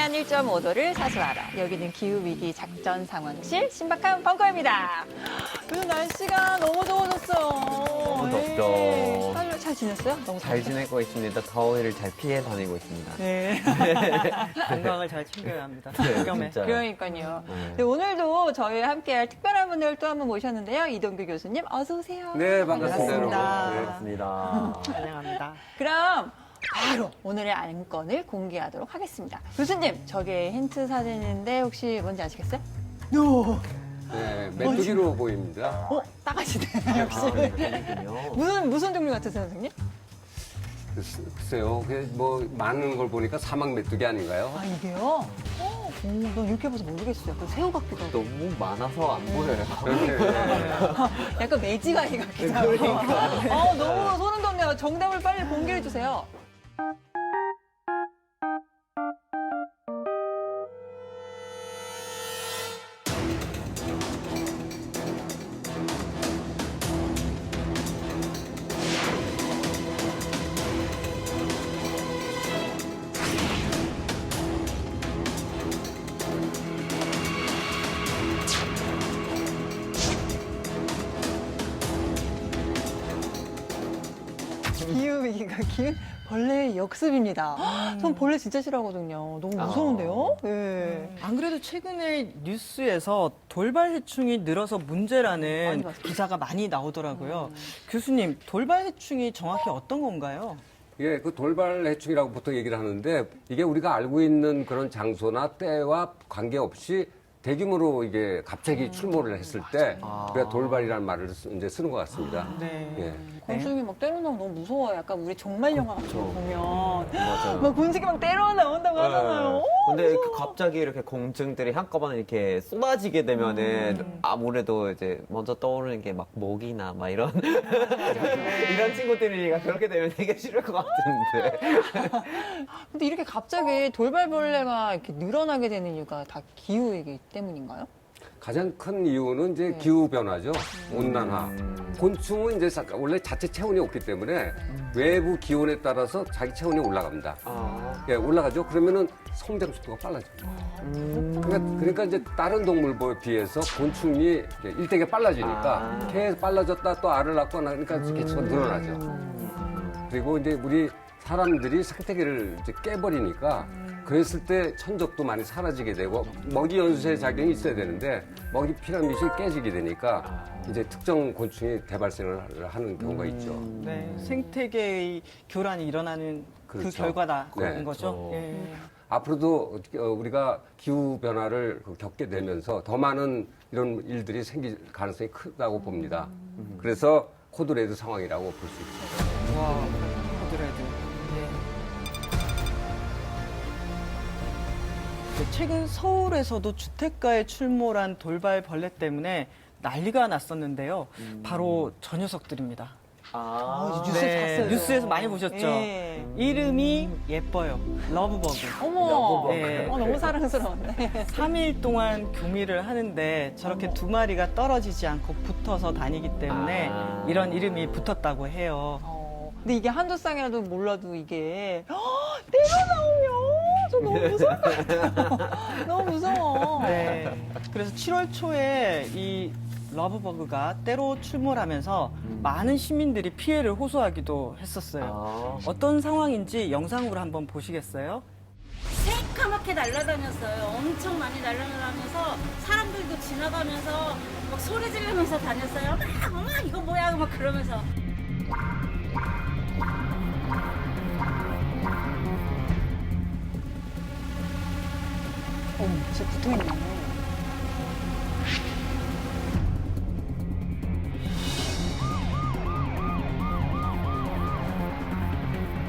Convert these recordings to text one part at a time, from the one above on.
기상 1.5도를 사수하러 여기는 기후위기 작전 상황실 신박한 벙커입니다. 요즘 날씨가 너무 더워졌어요. 너무 덥죠. 네. 잘 지냈어요? 너무 잘 덥죠? 지내고 있습니다. 더위를 잘 피해 다니고 있습니다. 네. 건강을 잘 챙겨야 합니다. 네, 위험해. 진짜요. 그러니까요. 네. 네, 오늘도 저희와 함께할 특별한 분을 또 한 분 모셨는데요. 이동규 교수님 어서 오세요. 네, 반갑습니다, 여러분. 반갑습니다. 네. 반갑습니다. 환영합니다. 그럼 바로 오늘의 안건을 공개하도록 하겠습니다. 교수님, 저게 힌트 사진인데 혹시 뭔지 아시겠어요? 네, 메뚜기로 보입니다. 따가시네 역시. 그렇군요. 무슨 종류 같으세요, 선생님? 글쎄요, 뭐 많은 걸 보니까 사막 메뚜기 아닌가요? 아 이게요? 난 이렇게 봐서 모르겠어요. 약간 새우 같기도 하고. 너무 많아서 안 보여요. 약간 매지가이 같기도 하고. 너무 소름 돋네요. 정답을 빨리 공개해 주세요. 기후위기가 기운 벌레의 역습입니다. 전 벌레 진짜 싫어하거든요. 너무 무서운데요? 네. 안 그래도 최근에 뉴스에서 돌발 해충이 늘어서 문제라는 많이 봤어요. 기사가 많이 나오더라고요. 교수님, 돌발 해충이 정확히 어떤 건가요? 이게 그 돌발 해충이라고 보통 얘기를 하는데 이게 우리가 알고 있는 그런 장소나 때와 관계없이 대규모로 이게 갑자기 출몰을 했을 때 우리가 돌발이라는 말을 이제 쓰는 것 같습니다. 네. 예. 곤충이 막 때려 나오면 너무 무서워요. 약간 우리 정말 영화 같은 거 보면 맞아요. 막 곤충이 막 때려 나온다고 하잖아요. 근데 갑자기 이렇게 공증들이 한꺼번에 이렇게 쏟아지게 되면은 아무래도 이제 먼저 떠오르는 게 막 모기나 막 이런 이런 친구들이 그렇게 되면 되게 싫을 것 같은데. 근데 이렇게 갑자기 돌발벌레가 이렇게 늘어나게 되는 이유가 다 기후이기 때문인가요? 가장 큰 이유는 이제 기후 변화죠. 온난화. 곤충은 이제 원래 자체 체온이 높기 때문에 외부 기온에 따라서 자기 체온이 올라갑니다. 예, 올라가죠. 그러면은 성장 속도가 빨라집니다. 그러니까 이제 다른 동물에 비해서 곤충이 일대게 빨라지니까 계속 빨라졌다 또 알을 낳고 나니까 개체가 늘어나죠. 그리고 이제 우리 사람들이 생태계를 이제 깨버리니까 그랬을 때 천적도 많이 사라지게 되고 먹이 연쇄 작용이 있어야 되는데 먹이 피라미드이 깨지게 되니까 이제 특정 곤충이 대발생을 하는 경우가 있죠. 네. 생태계의 교란이 일어나는 그 그렇죠. 결과다. 네. 그런 거죠. 예. 앞으로도 우리가 기후 변화를 겪게 되면서 더 많은 이런 일들이 생길 가능성이 크다고 봅니다. 그래서 코드레드 상황이라고 볼 수 있죠. 와, 코드레드. 네. 네, 최근 서울에서도 주택가에 출몰한 돌발 벌레 때문에 난리가 났었는데요. 바로 저 녀석들입니다. 뉴스에서 봤어요. 뉴스에서 많이 보셨죠? 예. 이름이 예뻐요. 러브버그. 어머, 네. 너무 사랑스러운데. 3일 동안 교미를 하는데 저렇게 두 마리가 떨어지지 않고 붙어서 다니기 때문에 이런 이름이 붙었다고 해요. 근데 이게 한두 쌍이라도 몰라도 이게 때려 나오면 저 너무 무서울 것 같아요. 너무 무서워. 네. 그래서 7월 초에 이 러브버그가 때로 출몰하면서 많은 시민들이 피해를 호소하기도 했었어요. 어떤 상황인지 영상으로 한번 보시겠어요? 새까맣게 날아다녔어요. 엄청 많이 날아다녀서 사람들도 지나가면서 막 소리 지르면서 다녔어요. 막 엄마 이거 뭐야 막 그러면서. 진짜 붙어있네.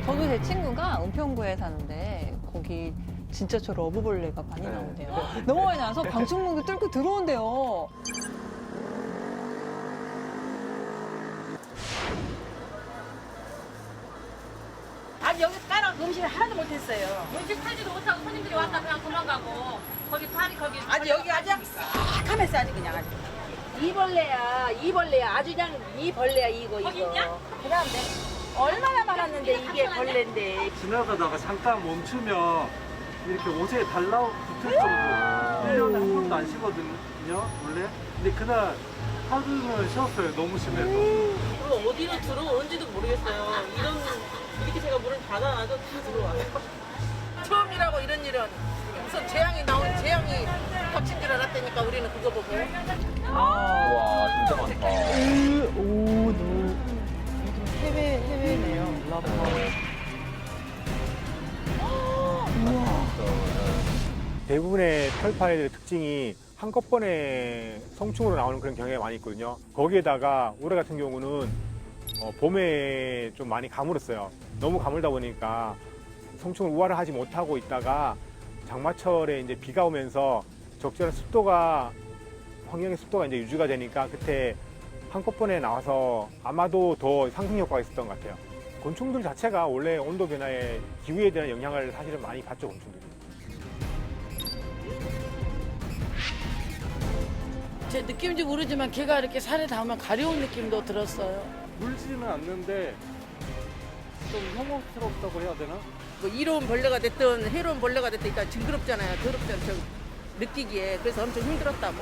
저도 제 친구가 은평구에 사는데 거기 진짜 저 러브벌레가 많이 나온대요. 너무 많이 나와서 방충망도 뚫고 들어온대요. 아니 여기 따라 음식을 하나도 못했어요. 음식 팔지도 못하고 손님들이 왔다 그냥 도망가고 거기 파리 거기. 아니 여기 아주 싹하면서 아주 그냥 아주 이벌레야 아주 그냥 이벌레야 이거 거기 이거 있냐? 그다음에 얼마나 많았는데 이게 벌레인데 지나가다가 잠깐 멈추면 이렇게 옷에 달라붙을 정도 1년에 한 번도 안 쉬거든요 원래. 근데 그날 하루는 쉬었어요. 너무 심해서. 그리고 어디로 들어오는지도 모르겠어요. 이렇게 제가 문을 닫아놔도 다 들어와요. 처음이라고 이런 일은 우선 재앙이 닥친 줄 알았다니까 우리는 그거 보고. 와, 진짜 많다. 해외네요. 러브버그. 대부분의 털파이들의 특징이 한꺼번에 성충으로 나오는 그런 경향이 많이 있거든요. 거기에다가 올해 같은 경우는 봄에 좀 많이 가물었어요. 너무 가물다 보니까 성충을 우활을 하지 못하고 있다가 장마철에 이제 비가 오면서 적절한 습도가 환경의 습도가 이제 유지가 되니까 그때 한꺼번에 나와서 아마도 더 상승 효과가 있었던 것 같아요. 곤충들 자체가 원래 온도 변화에 기후에 대한 영향을 사실은 많이 받죠, 곤충들이. 제 느낌인지 모르지만 걔가 이렇게 살에 닿으면 가려운 느낌도 들었어요. 물지는 않는데 좀 혐오스럽다고 해야 되나? 뭐 이로운 벌레가 됐든 해로운 벌레가 됐든 일단 징그럽잖아요. 더럽잖아요. 저 느끼기에. 그래서 엄청 힘들었다고.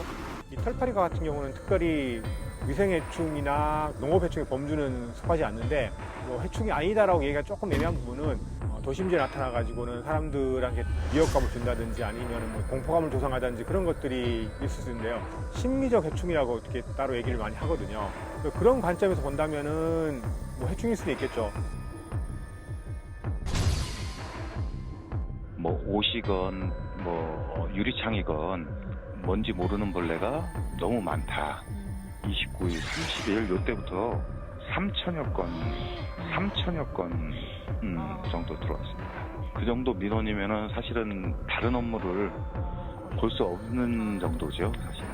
이 털파리과 같은 경우는 특별히 위생해충이나 농업해충에 범주는 속하지 않는데 뭐 해충이 아니다라고 얘기가 조금 애매한 부분은 도심지에 나타나가지고는 사람들한테 위협감을 준다든지 아니면 뭐 공포감을 조성하든지 그런 것들이 있을 수 있는데요. 심리적 해충이라고 어떻게 따로 얘기를 많이 하거든요. 그런 관점에서 본다면은 뭐 해충일 수도 있겠죠. 뭐 옷이건 뭐 유리창이건 뭔지 모르는 벌레가 너무 많다. 29일, 30일 요때부터 3천여 건 정도 들어왔습니다. 그 정도 민원이면은 사실은 다른 업무를 볼 수 없는 정도죠, 사실.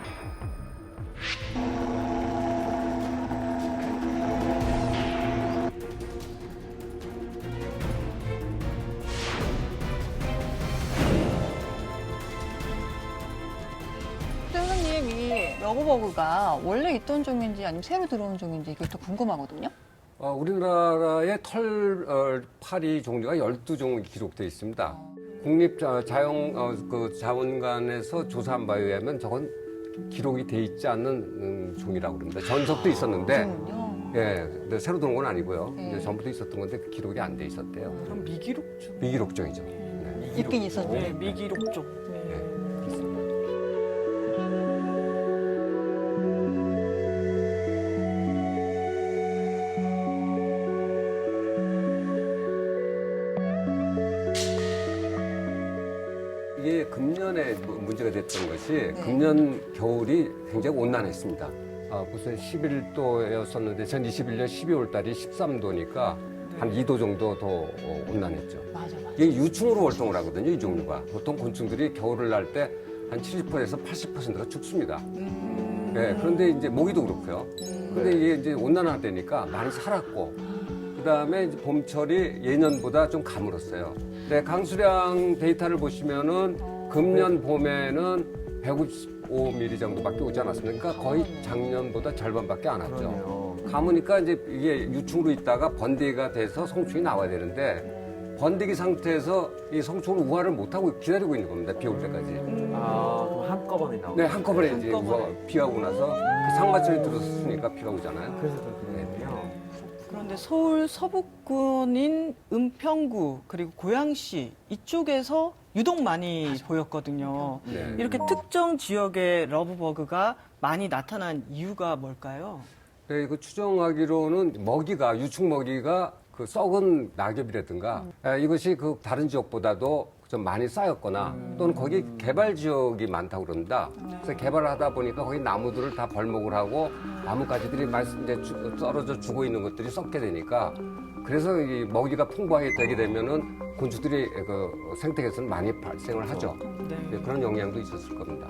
선생님, 이 러브버그가 원래 있던 종인지 아니면 새로 들어온 종인지 이게 또 궁금하거든요. 우리나라의 털파리 종류가 12종이 기록되어 있습니다. 국립자연관에서 조사한 바에 의하면 저건 기록이 돼 있지 않는 종이라고 그럽니다. 전부터 있었는데, 예, 근데 새로 들어온 건 아니고요. 네. 이제 전부터 있었던 건데 그 기록이 안 돼 있었대요. 그럼 미기록종. 미기록종이죠. 네. 있긴 있었죠. 네, 미기록종. 네, 그렇습니다. 이게 금년에 문제가 됐던 것이 금년 겨울이 굉장히 온난했습니다. 무슨 11도였었는데 전 21년 12월 달이 13도니까 한 2도 정도 더 온난했죠. 맞아. 이게 유충으로 활동을 하거든요, 이 종류가. 보통 곤충들이 겨울을 날 때 한 70%에서 80%가 죽습니다. 네, 그런데 이제 모기도 그렇고요. 근데 이게 이제 온난화 되니까 많이 살았고, 그 다음에 봄철이 예년보다 좀 가물었어요. 근데 강수량 데이터를 보시면은 금년 봄에는 155mm 정도밖에 오지 않았습니다. 그러니까 거의 작년보다 절반밖에 안 왔죠. 가무니까 이제 이게 유충으로 있다가 번데기가 돼서 성충이 나와야 되는데 번데기 상태에서 이 성충을 우활을 못하고 기다리고 있는 겁니다. 비 올 때까지. 그럼 한꺼번에 나오죠. 네, 한꺼번에 이제 비가 오고 나서 그 상마철이 들어섰으니까 비가 오잖아요. 그래서 그렇게 됐네요. 그런데 서울 서북권인 은평구 그리고 고양시 이쪽에서 유독 많이 보였거든요. 네. 이렇게 특정 지역의 러브버그가 많이 나타난 이유가 뭘까요? 네, 이거 추정하기로는 유충 먹이가 그 썩은 낙엽이라든가 이것이 그 다른 지역보다도 좀 많이 쌓였거나 또는 거기 개발 지역이 많다고 그럽니다. 그래서 개발을 하다 보니까 거기 나무들을 다 벌목을 하고 나뭇가지들이 이제 떨어져 죽어 있는 것들이 썩게 되니까 그래서 이 먹이가 풍부하게 되게 되면은 곤충들이 그 생태계에서는 많이 발생을 하죠. 네. 네, 그런 영향도 있었을 겁니다.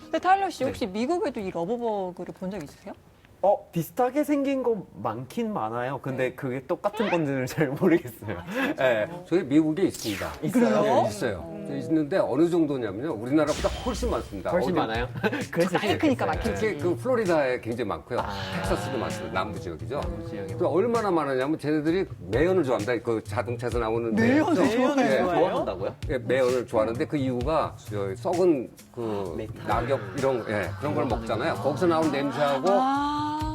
근데 타일러 씨 혹시 미국에도 이 러브버그를 본 적 있으세요? 비슷하게 생긴 거 많긴 많아요. 근데 그게 똑같은 건지는 잘 모르겠어요. 네. 저희 미국에 있습니다. 있어요? 네, 있어요. 있는데 어느 정도냐면요. 우리나라보다 훨씬 많습니다. 훨씬 어디- 많아요? 그래서 많이 크니까 생각했어요. 많겠지. 그 플로리다에 굉장히 많고요. 텍사스도 많습니다. 남부 지역이죠. 그 얼마나 많으냐면 쟤네들이 매연을 좋아합니다. 그 자동차에서 나오는 매연을 좋아한다고요? 예, 매연을 좋아하는데 그 이유가 저 썩은 그 낙엽 이런 그런 걸 먹잖아요. 거기서 나오는 냄새하고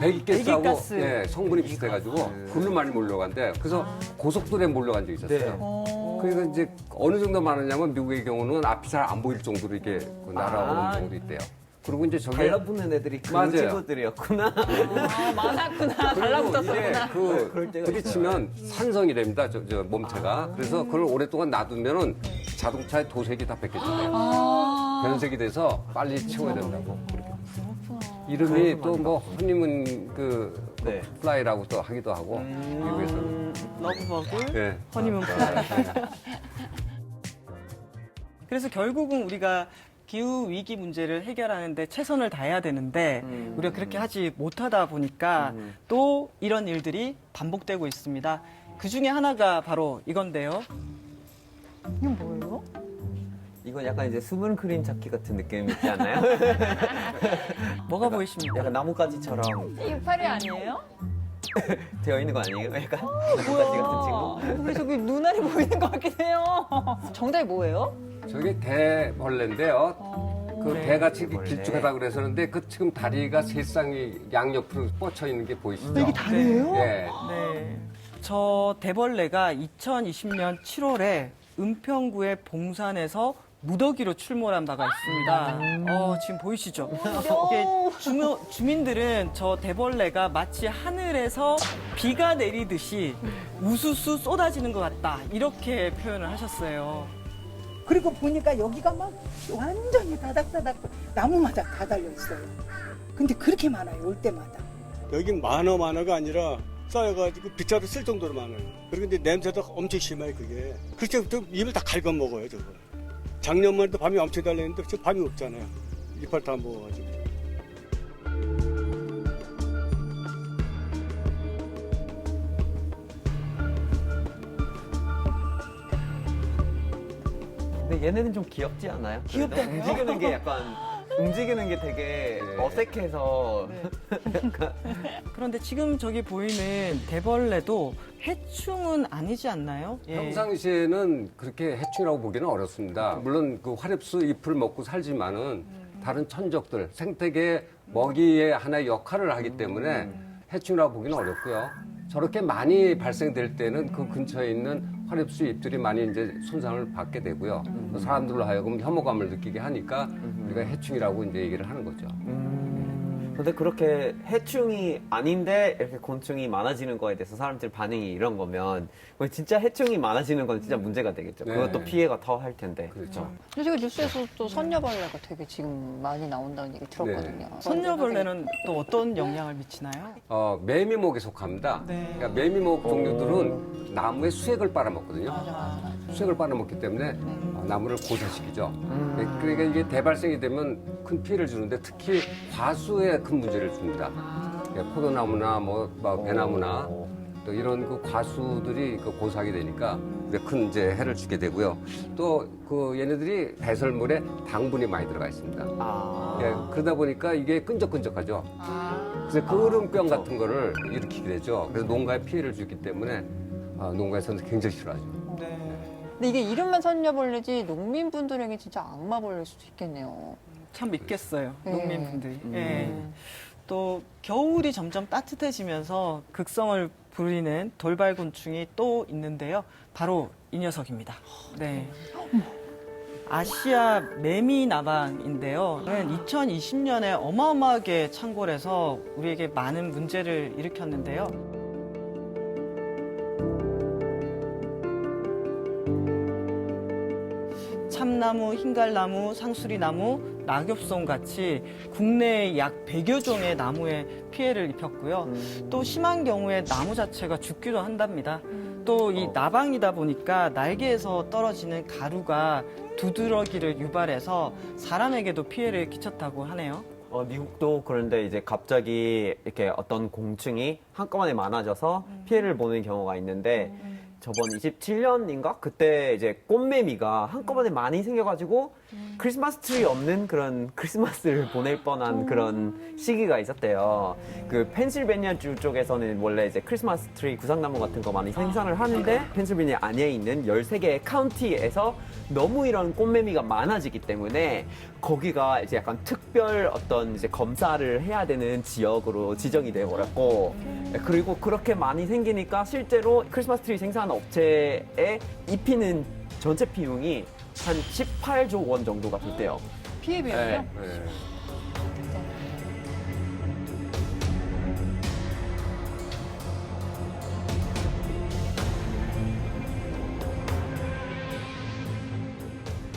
배기가스하고 배기가스. 예, 성분이 비슷해가지고 글로 많이 몰려간대. 그래서 고속도로에 몰려간 적이 있었어요. 그러니까 이제 어느 정도 많으냐면 미국의 경우는 앞이 잘 안 보일 정도로 이렇게 그 날아오는 경우도 있대요. 그리고 이제 저게 달라붙는 애들이 그 맞아요. 친구들이었구나. 많았구나. 그리고 이게 달라붙었었구나. 그 부딪히면 산성이 됩니다. 저 몸체가. 그래서 그걸 오랫동안 놔두면은 자동차의 도색이 다 벗겨진대요. 변색이 돼서 빨리 치워야 된다고. 그렇게. 이름이 또 뭐 허니문 그 네. 플라이라고 또 하기도 하고 미국에서는. 러브버그, 네. 허니문 플라이. 그래서 결국은 우리가 기후 위기 문제를 해결하는데 최선을 다해야 되는데 우리가 그렇게 하지 못하다 보니까 또 이런 일들이 반복되고 있습니다. 그 중에 하나가 바로 이건데요. 이건 뭐예요? 이건 약간 이제 수분 크림 찾기 같은 느낌 있지 않나요? 뭐가 보이십니까? 약간 나뭇가지처럼 이파리 아니에요? 되어 있는 거 아니에요? 약간 나뭇가지 같은 친구? 근데 저기 눈알이 보이는 것 같긴 해요. 정답이 뭐예요? 저게 대벌레인데요. 그 네. 대같이 대벌레. 길쭉하다 그래서는데 그 지금 다리가 세 쌍이 양옆으로 뻗쳐 있는 게 보이시죠? 이게 다리예요? 예. 네. 저 대벌레가 2020년 7월에 은평구의 봉산에서 무더기로 출몰한 바가 있습니다. 지금 보이시죠? 이게 주민들은 저 대벌레가 마치 하늘에서 비가 내리듯이 우수수 쏟아지는 것 같다. 이렇게 표현을 하셨어요. 그리고 보니까 여기가 막 완전히 다닥다닥 나무마다 다 달려 있어요. 근데 그렇게 많아요, 올 때마다. 여긴 많아가 아니라 쌓여가지고 빗자루 쓸 정도로 많아요. 그리고 근데 냄새도 엄청 심해요, 그게. 그렇게 입을 다 갉아먹어요, 저거. 작년만 해도 밤이 엄청 달렸는데 지금 밤이 없잖아요. 이빨 다 먹어가지고. 근데 얘네는 좀 귀엽지 않아요? 귀엽다고요? 움직이는 게 약간 움직이는 게 되게 어색해서 그런데 지금 저기 보이는 대벌레도 해충은 아니지 않나요? 예. 평상시에는 그렇게 해충이라고 보기는 어렵습니다. 물론 그 화렵수 잎을 먹고 살지만은 다른 천적들, 생태계 먹이의 하나의 역할을 하기 때문에 해충이라고 보기는 어렵고요. 저렇게 많이 발생될 때는 그 근처에 있는 화렵수 잎들이 많이 이제 손상을 받게 되고요. 또 사람들로 하여금 혐오감을 느끼게 하니까 우리가 해충이라고 이제 얘기를 하는 거죠. 근데 그렇게 해충이 아닌데 이렇게 곤충이 많아지는 거에 대해서 사람들 반응이 이런 거면 그건 진짜 해충이 많아지는 건 진짜 문제가 되겠죠. 네. 그것도 피해가 더 할 텐데. 그렇죠. 근데 제가 뉴스에서 또 선녀벌레가 되게 지금 많이 나온다는 얘기 들었거든요. 네. 선녀벌레는 또 어떤 영향을 미치나요? 매미목에 속합니다. 네. 그러니까 매미목 종류들은 나무의 수액을 빨아먹거든요. 수액을 빨아먹기 때문에 나무를 고사시키죠. 그러니까 이게 대발생이 되면 큰 피해를 주는데 특히 과수에 큰 문제를 줍니다. 포도나무나 뭐 배나무나 또 이런 그 과수들이 그 고사하게 되니까 큰 이제 해를 주게 되고요. 또 그 얘네들이 배설물에 당분이 많이 들어가 있습니다. 그러다 보니까 이게 끈적끈적하죠. 그래서 거름병 같은 거를 일으키게 되죠. 그래서 농가에 피해를 주기 때문에 농가에서는 굉장히 싫어하죠. 근데 이게 이름만 선녀벌레지 농민분들에게 진짜 악마벌레일 수도 있겠네요. 참 믿겠어요, 네. 농민분들이. 예. 또 겨울이 점점 따뜻해지면서 극성을 부리는 돌발곤충이 또 있는데요. 바로 이 녀석입니다. 네. 아시아 매미나방인데요. 2020년에 어마어마하게 창궐해서 우리에게 많은 문제를 일으켰는데요. 참나무, 흰갈나무, 상수리나무, 낙엽송 같이 국내에 약 100여 종의 나무에 피해를 입혔고요. 또 심한 경우에 나무 자체가 죽기도 한답니다. 또 이 나방이다 보니까 날개에서 떨어지는 가루가 두드러기를 유발해서 사람에게도 피해를 끼쳤다고 하네요. 미국도 그런데 이제 갑자기 이렇게 어떤 공충이 한꺼번에 많아져서 피해를 보는 경우가 있는데 저번 27년인가? 그때 이제 꽃매미가 한꺼번에 많이 생겨가지고 크리스마스 트리 없는 그런 크리스마스를 보낼 뻔한 그런 시기가 있었대요. 그 펜실베니아 주 쪽에서는 원래 이제 크리스마스 트리 구상나무 같은 거 많이 생산을 하는데 펜실베니아 안에 있는 13개의 카운티에서 너무 이런 꽃매미가 많아지기 때문에 거기가 이제 약간 특별 어떤 이제 검사를 해야 되는 지역으로 지정이 되어 버렸고 그리고 그렇게 많이 생기니까 실제로 크리스마스 트리 생산 업체에 입히는 전체 비용이 한 18조 원 정도가 됐대요. 피해 비용이요? 네. 네.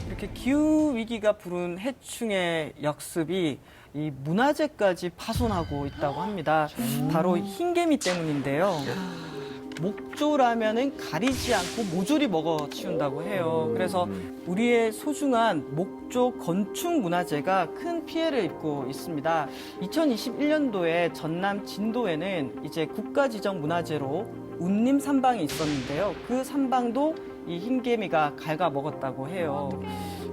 이렇게 기후 위기가 부른 해충의 역습이 이 문화재까지 파손하고 있다고 합니다. 바로 흰개미 때문인데요. 목조라면은 가리지 않고 모조리 먹어 치운다고 해요. 그래서 우리의 소중한 목조 건축 문화재가 큰 피해를 입고 있습니다. 2021년도에 전남 진도에는 이제 국가 지정 문화재로 운림 산방이 있었는데요. 그 산방도 이 흰개미가 갉아먹었다고 해요.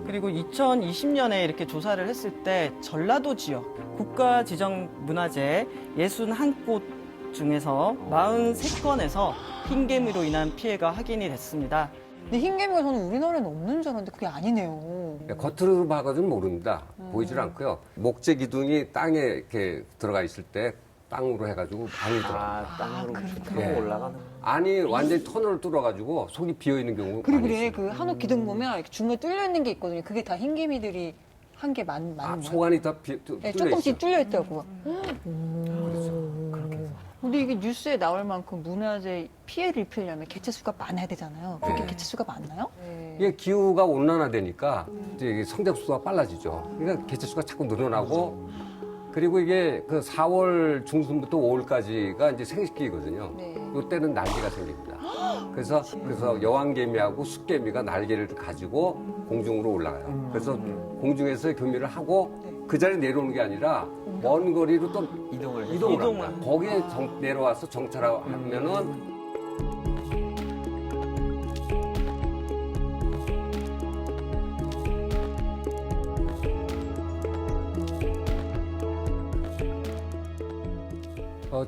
그리고 2020년에 이렇게 조사를 했을 때 전라도 지역 국가 지정 문화재 61곳 중에서 43건에서 흰개미로 인한 피해가 확인이 됐습니다. 근데 흰개미가 저는 우리나라에는 없는 줄 알았는데 그게 아니네요. 겉으로 봐가지고 모릅니다. 보이질 않고요. 목재 기둥이 땅에 이렇게 들어가 있을 때 땅으로 해가지고 방이 들어가. 땅으로 예. 올라가는. 안이 완전히 터널을 뚫어가지고 속이 비어 있는 경우가 그리고 많이 그래 있어요. 그 한옥 기둥 보면 이렇게 중간에 뚫려 있는 게 있거든요. 그게 다 흰개미들이 한 게 많은 거예요. 속안이 다 네, 뚫려 있어요. 조금씩 뚫려 있다고. 근데 이게 뉴스에 나올 만큼 문화재 피해를 입히려면 개체수가 많아야 되잖아요. 그렇게 네. 개체수가 많나요? 이게 기후가 온난화되니까 이제 이게 성장수가 빨라지죠. 그러니까 개체수가 자꾸 늘어나고 그리고 이게 그 4월 중순부터 5월까지가 이제 생식기거든요. 네. 이때는 날개가 생깁니다. 그래서 여왕개미하고 숫개미가 날개를 가지고 공중으로 올라가요. 그래서 공중에서 교미를 하고 그 자리에 내려오는 게 아니라 먼 거리로 또 이동을 합니다. 거기에 내려와서 정찰하면은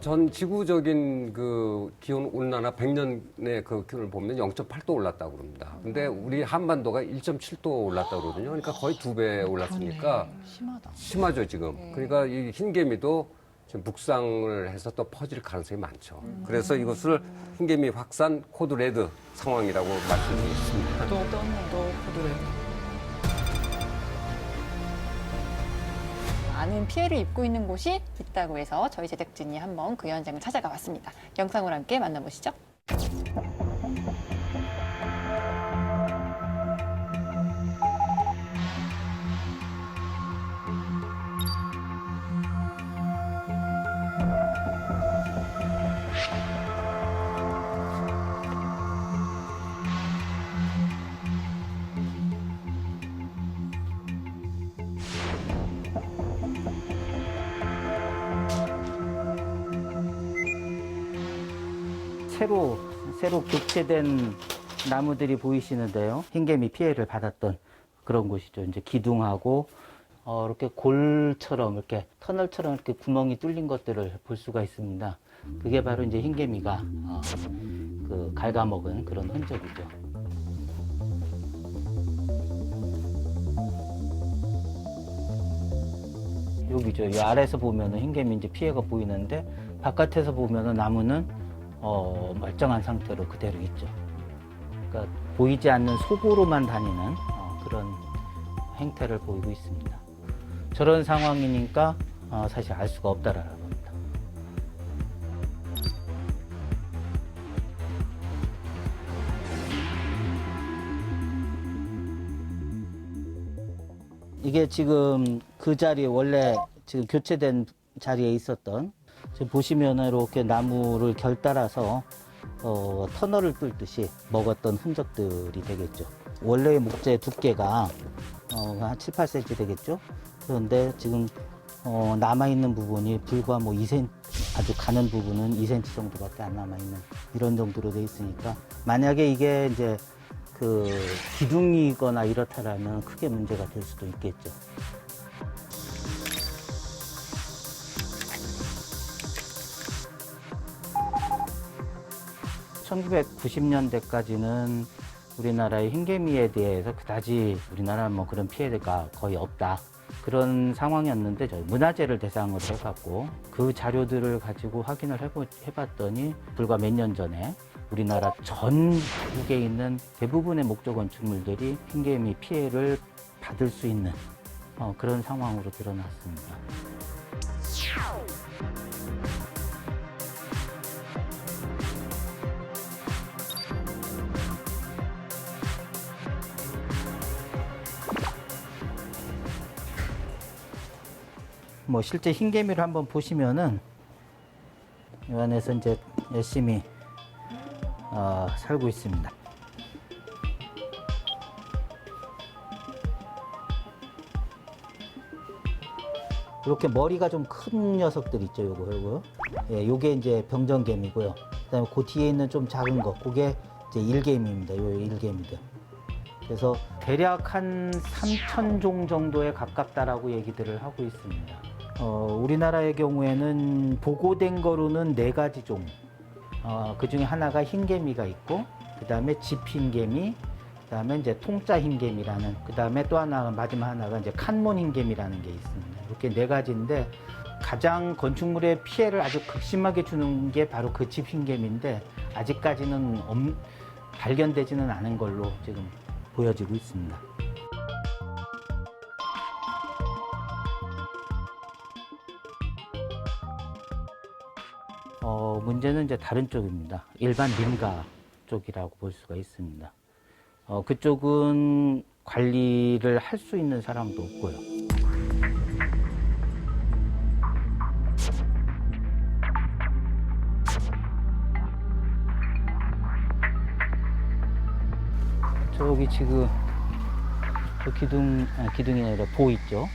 전 지구적인 그 기온 온난화 100년의 그 기온을 보면 0.8도 올랐다고 그럽니다. 근데 우리 한반도가 1.7도 올랐다고 그러거든요. 그러니까 거의 2배 올랐으니까 심하다. 심하죠, 지금. 그러니까 이 흰개미도 지금 북상을 해서 또 퍼질 가능성이 많죠. 그래서 이것을 흰개미 확산 코드 레드 상황이라고 말씀드리겠습니다. 또 코드레드. 많은 피해를 입고 있는 곳이 있다고 해서 저희 제작진이 한번 그 현장을 찾아가 봤습니다. 영상으로 함께 만나보시죠. 새로 교체된 나무들이 보이시는데요. 흰개미 피해를 받았던 그런 곳이죠. 이제 기둥하고 이렇게 골처럼 이렇게 터널처럼 이렇게 구멍이 뚫린 것들을 볼 수가 있습니다. 그게 바로 이제 흰개미가 그 갉아먹은 그런 흔적이죠. 여기죠. 이 아래에서 보면은 흰개미 이제 피해가 보이는데 바깥에서 보면은 나무는 멀쩡한 상태로 그대로 있죠. 그러니까 보이지 않는 속으로만 다니는 그런 행태를 보이고 있습니다. 저런 상황이니까 사실 알 수가 없다라는 겁니다. 이게 지금 그 자리에 원래 지금 교체된 자리에 있었던 지금 보시면은 이렇게 나무를 결따라서 터널을 뚫듯이 먹었던 흔적들이 되겠죠. 원래의 목재 두께가 한 7, 8cm 되겠죠. 그런데 지금 남아있는 부분이 불과 뭐 2cm, 아주 가는 부분은 2cm 정도밖에 안 남아있는 이런 정도로 돼 있으니까 만약에 이게 이제 그 기둥이거나 이렇다라면 크게 문제가 될 수도 있겠죠. (1990년대까지는) 우리나라의 흰개미에 대해서 그다지 우리나라 뭐 그런 피해가 거의 없다. 그런 상황이었는데 저희 문화재를 대상으로 해갖고 그 자료들을 가지고 확인을 해봤더니 불과 몇 년 전에 우리나라 전국에 있는 대부분의 목조 건축물들이 흰개미 피해를 받을 수 있는 그런 상황으로 드러났습니다. 뭐 실제 흰개미를 한번 보시면은 이 안에서 이제 열심히 살고 있습니다. 이렇게 머리가 좀 큰 녀석들 있죠, 요거. 예, 요게 이제 병정개미고요. 그다음에 그 뒤에 있는 좀 작은 거, 그게 이제 일개미입니다. 요 일개미들. 그래서 대략 한 3,000종 정도에 가깝다라고 얘기들을 하고 있습니다. 우리나라의 경우에는 보고된 거로는 4가지 종. 그 중에 하나가 흰개미가 있고, 그 다음에 집흰개미, 그 다음에 이제 통짜 흰개미라는, 그 다음에 또 하나, 마지막 하나가 이제 칸몬 흰개미라는 게 있습니다. 이렇게 4가지인데, 가장 건축물에 피해를 아주 극심하게 주는 게 바로 그 집흰개미인데, 아직까지는 발견되지는 않은 걸로 지금 보여지고 있습니다. 문제는 이제 다른 쪽입니다. 일반 민가 쪽이라고 볼 수가 있습니다. 그쪽은 관리를 할 수 있는 사람도 없고요. 저기 지금 그 기둥이 아니라 보 있죠?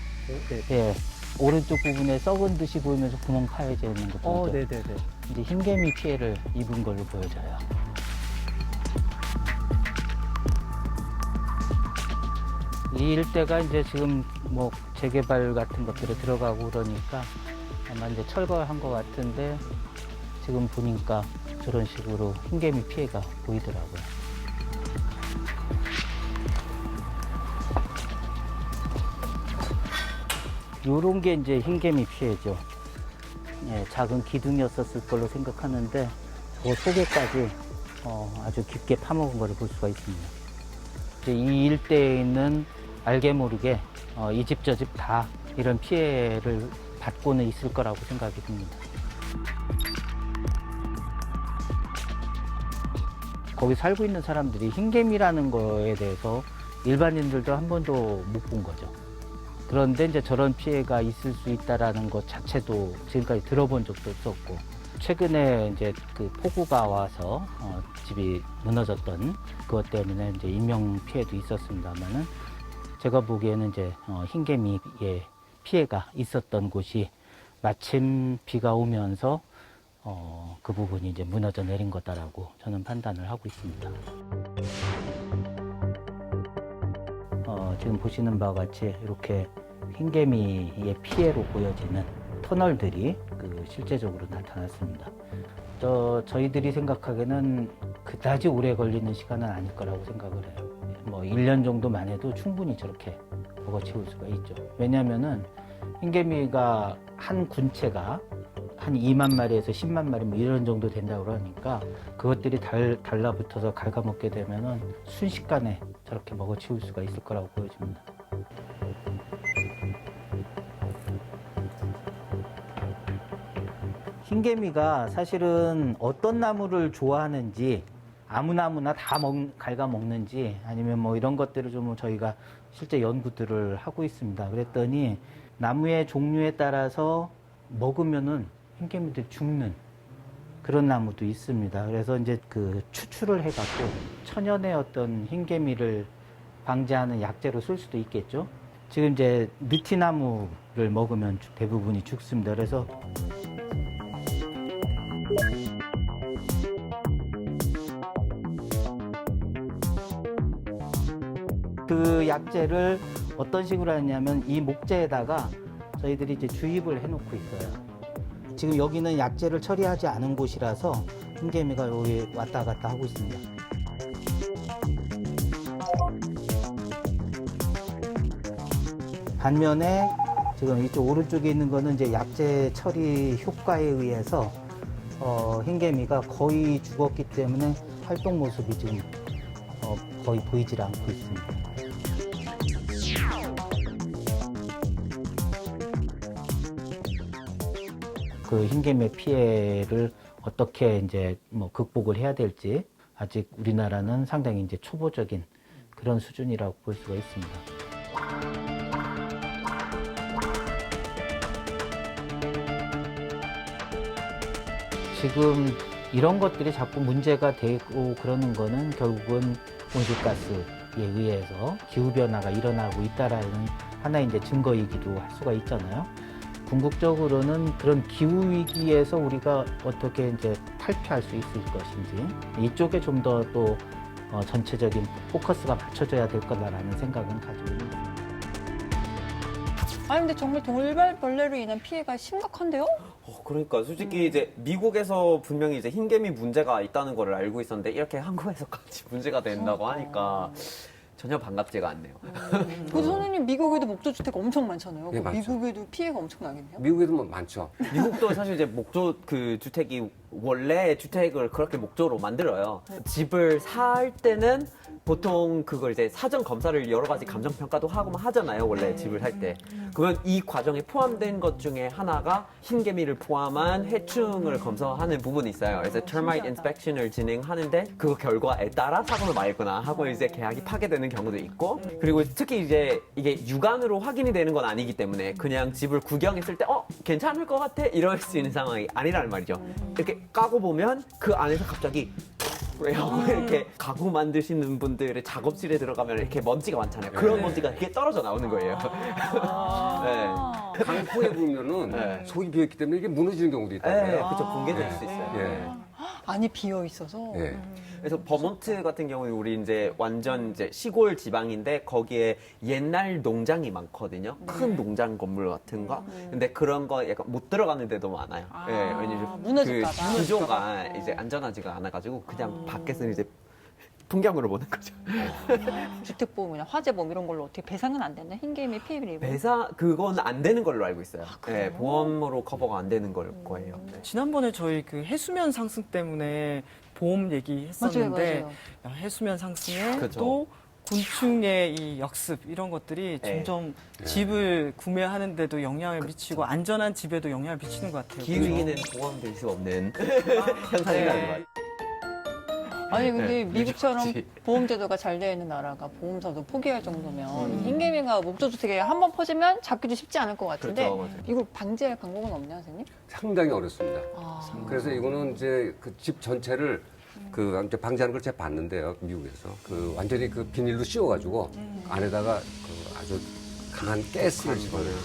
네. 오른쪽 부분에 썩은 듯이 보이면서 구멍 파여져 있는 거 보이죠? 네네네. 이제 흰개미 피해를 입은 걸로 보여져요. 이 일대가 이제 지금 뭐 재개발 같은 것들에 들어가고 그러니까 아마 이제 철거한 것 같은데 지금 보니까 저런 식으로 흰개미 피해가 보이더라고요. 요런 게 이제 흰개미 피해죠. 예, 작은 기둥이었을 걸로 생각하는데 저 속에까지 아주 깊게 파먹은 것을 볼 수가 있습니다. 이제 이 일대에 있는 알게 모르게 이 집 저 집 다 이런 피해를 받고는 있을 거라고 생각이 듭니다. 거기 살고 있는 사람들이 흰개미라는 거에 대해서 일반인들도 한 번도 못 본 거죠. 그런데 이제 저런 피해가 있을 수 있다라는 것 자체도 지금까지 들어본 적도 없었고, 최근에 이제 그 폭우가 와서 집이 무너졌던 그것 때문에 이제 인명 피해도 있었습니다만은 제가 보기에는 이제 흰개미의 피해가 있었던 곳이 마침 비가 오면서 그 부분이 이제 무너져 내린 거다라고 저는 판단을 하고 있습니다. 지금 보시는 바와 같이 이렇게 흰개미의 피해로 보여지는 터널들이 실제적으로 나타났습니다. 저희들이 생각하기에는 그다지 오래 걸리는 시간은 아닐 거라고 생각을 해요. 뭐 1년 정도만 해도 충분히 저렇게 먹어치울 수가 있죠. 왜냐하면은 흰개미가 한 군체가 한 2만 마리에서 10만 마리 뭐 이런 정도 된다고 그러니까 그것들이 달라붙어서 갉아먹게 되면은 순식간에 저렇게 먹어치울 수가 있을 거라고 보여집니다. 흰개미가 사실은 어떤 나무를 좋아하는지 아무 나무나 다 갉아먹는지 아니면 뭐 이런 것들을 좀 저희가 실제 연구들을 하고 있습니다. 그랬더니 나무의 종류에 따라서 먹으면은 흰개미들이 죽는 그런 나무도 있습니다. 그래서 이제 그 추출을 해갖고 천연의 어떤 흰개미를 방지하는 약재로 쓸 수도 있겠죠. 지금 이제 느티나무를 먹으면 대부분이 죽습니다. 그래서 그 약재를 어떤 식으로 하냐면 이 목재에다가 저희들이 이제 주입을 해놓고 있어요. 지금 여기는 약재를 처리하지 않은 곳이라서 흰개미가 여기 왔다 갔다 하고 있습니다. 반면에 지금 이쪽 오른쪽에 있는 거는 이제 약재 처리 효과에 의해서 흰개미가 거의 죽었기 때문에 활동 모습이 지금 거의 보이질 않고 있습니다. 그 흰개미의 피해를 어떻게 이제 뭐 극복을 해야 될지 아직 우리나라는 상당히 이제 초보적인 그런 수준이라고 볼 수가 있습니다. 지금 이런 것들이 자꾸 문제가 되고 그러는 거는 결국은 온실가스에 의해서 기후변화가 일어나고 있다라는 하나의 이제 증거이기도 할 수가 있잖아요. 궁극적으로는 그런 기후위기에서 우리가 어떻게 이제 탈피할 수 있을 것인지 이쪽에 좀 더 또 전체적인 포커스가 맞춰져야 될 거다라는 생각은 가지고 있습니다. 아니 근데 정말 돌발벌레로 인한 피해가 심각한데요? 그러니까 솔직히 이제 미국에서 분명히 이제 흰개미 문제가 있다는 걸 알고 있었는데 이렇게 한국에서까지 문제가 된다고 하니까 전혀 반갑지가 않네요. 그 선생님 미국에도 목조주택 엄청 많잖아요. 네, 많죠. 미국에도 피해가 엄청 나겠네요. 미국에도 뭐 많죠. 미국도 사실 이제 목조 그 주택이 원래 주택을 그렇게 목조로 만들어요. 집을 살 때는 보통 그걸 이제 사전 검사를 여러 가지 감정 평가도 하고 하잖아요. 원래 집을 살 때. 그러면 이 과정에 포함된 것 중에 하나가 흰개미를 포함한 해충을 검사하는 부분이 있어요. 그래서 termite inspection을 진행하는데 그 결과에 따라 사고를 말거나 하고 이제 계약이 파괴되는 경우도 있고, 그리고 특히 이제 이게 육안으로 확인이 되는 건 아니기 때문에 그냥 집을 구경했을 때 괜찮을 것 같아 이럴 수 있는 상황이 아니라는 말이죠. 이렇게 까고 보면 그 안에서 갑자기 하고 이렇게 가구 만드시는 분들의 작업실에 들어가면 이렇게 먼지가 많잖아요. 그런 먼지가 이렇게 떨어져 나오는 거예요. 네. 강풍에 불면은 속이 비었기 때문에 이게 무너지는 경우도 있다고요. 네, 그렇죠. 붕괴될 수 있어요. 예. 안이 비어 있어서. 예. 그래서 버몬트 같은 경우는 우리 이제 완전 이제 시골 지방인데 거기에 옛날 농장이 많거든요. 큰 농장 건물 같은 거. 근데 그런 거 약간 못 들어가는 데도 많아요. 예, 왜냐면 무너질까 그 봐. 구조가 이제 안전하지가 않아가지고 그냥 밖에서는 이제 풍경으로 보는 거죠. 주택보험이나 화재보험 이런 걸로 어떻게 배상은 안 되나? 흰개미 피해를 입으면? 배상 그건 안 되는 걸로 알고 있어요. 네, 보험으로 커버가 안 되는 걸 거예요. 네. 지난번에 저희 그 해수면 상승 때문에 보험 얘기했었는데 맞아요. 해수면 상승에 그죠. 또 곤충의 이 역습 이런 것들이 네. 점점 집을 구매하는데도 영향을 미치고 안전한 집에도 영향을 미치는 것 같아요. 기후위기는 보험될 수 없는 현상이 나는 거예요. 아니 근데 미국처럼 그렇지. 보험제도가 잘 되어 있는 나라가 보험사도 포기할 정도면 흰개미가 목조주택에 한 번 퍼지면 잡기도 쉽지 않을 것 같은데 그렇죠, 맞아요. 이걸 방지할 방법은 없나요, 선생님? 상당히 어렵습니다. 아. 그래서 이거는 이제 그 집 전체를 그 이제 방지하는 걸 제가 봤는데요, 미국에서 그 완전히 그 비닐로 씌워가지고 안에다가 그 아주 강한 가스를 집어넣어요.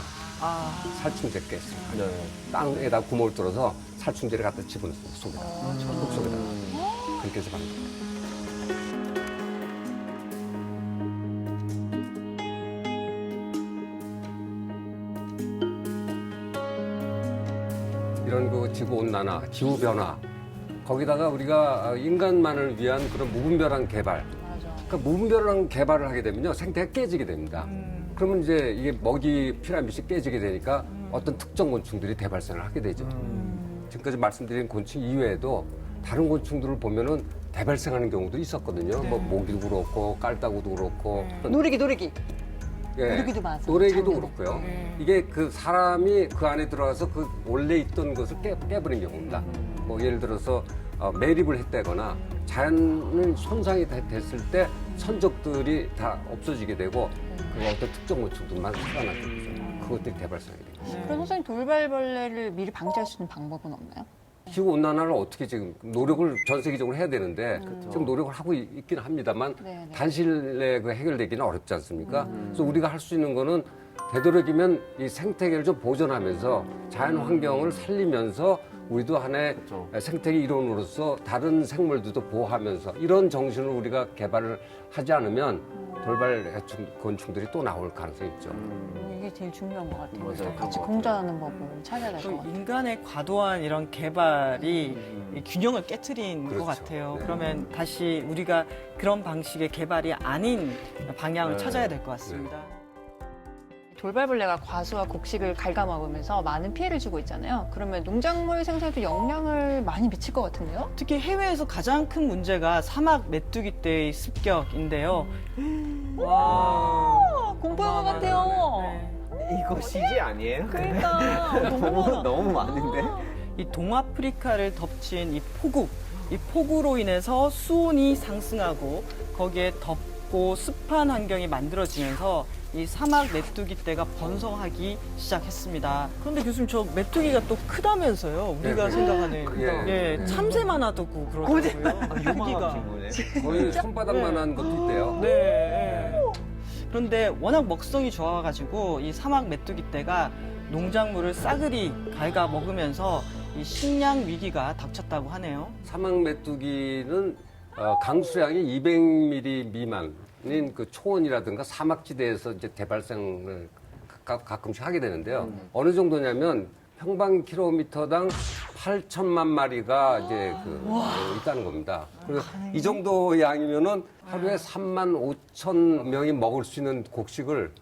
살충제 가스. 네. 땅에다 구멍을 뚫어서 살충제를 갖다 집어넣습니다, 속에다. 흙 속에다. 그렇게 해서 만듭니다. 이런 그 지구 온난화, 기후 변화, 거기다가 우리가 인간만을 위한 그런 무분별한 개발. 그러니까 무분별한 개발을 하게 되면요, 생태가 깨지게 됩니다. 그러면 이제 이게 먹이 피라미드가 깨지게 되니까 어떤 특정 곤충들이 대발생을 하게 되죠. 지금까지 말씀드린 곤충 이외에도 다른 곤충들을 보면은 대발생하는 경우도 있었거든요. 뭐 모기도 그렇고 깔따구도 그렇고. 노래기. 예, 노래기도 맞아요. 노래기도 작년에. 그렇고요. 이게 그 사람이 그 안에 들어가서 그 원래 있던 것을 깨버린 경우입니다. 뭐 예를 들어서 매립을 했다거나 자연은 손상이 됐을 때 선적들이 다 없어지게 되고 그 어떤 특정 곤충들만 살아나게 되죠. 그것들이 대발생하게 됩니다. 그럼 선생님 돌발벌레를 미리 방지할 수 있는 방법은 없나요? 기후 온난화를 어떻게 지금 노력을 전 세계적으로 해야 되는데 지금 노력을 하고 있긴 합니다만 네네. 단실 내에 그 해결되기는 어렵지 않습니까? 그래서 우리가 할 수 있는 거는 되도록이면 이 생태계를 좀 보존하면서 자연 환경을 살리면서 우리도 하나의 생태계 일원으로서 다른 생물들도 보호하면서 이런 정신을 우리가 개발을 하지 않으면 돌발 해충 곤충들이 또 나올 가능성이 있죠. 이게 제일 중요한 것 같아요. 맞아요. 같이 공존하는 법을 찾아야 될 것 또 같아요. 인간의 과도한 이런 개발이 이 균형을 깨트린 그렇죠. 것 같아요. 네. 그러면 다시 우리가 그런 방식의 개발이 아닌 방향을 네. 찾아야 될 것 같습니다. 돌발벌레가 과수와 곡식을 갉아먹으면서 많은 피해를 주고 있잖아요. 그러면 농작물 생산에도 영향을 많이 미칠 것 같은데요? 특히 해외에서 가장 큰 문제가 사막 메뚜기 떼의 습격인데요. 와, 공포 영화 같아요. 네. 이거 CG 아니에요? 그러니까 너무 많아. 너무 많은데? 이 동아프리카를 덮친 이 폭우로 인해서 수온이 상승하고 거기에 덥고 습한 환경이 만들어지면서 이 사막 메뚜기 떼가 번성하기 시작했습니다. 그런데 교수님 저 메뚜기가 또 크다면서요? 우리가 네, 생각하는 예. 참새만 하다고 그러더라고요. 크기가. 거의 손바닥만한 것도 있대요. 네. 그런데 워낙 먹성이 좋아가지고 이 사막 메뚜기 떼가 농작물을 싸그리 갉아 먹으면서 이 식량 위기가 닥쳤다고 하네요. 사막 메뚜기는 강수량이 200mm 미만인 그 초원이라든가 사막지대에서 이제 대발생을 가끔씩 하게 되는데요. 어느 정도냐면 평방 킬로미터당 8천만 마리가 이제 있다는 겁니다. 그래서 이 정도 양이면은 하루에 3만 5천 명이 먹을 수 있는 곡식을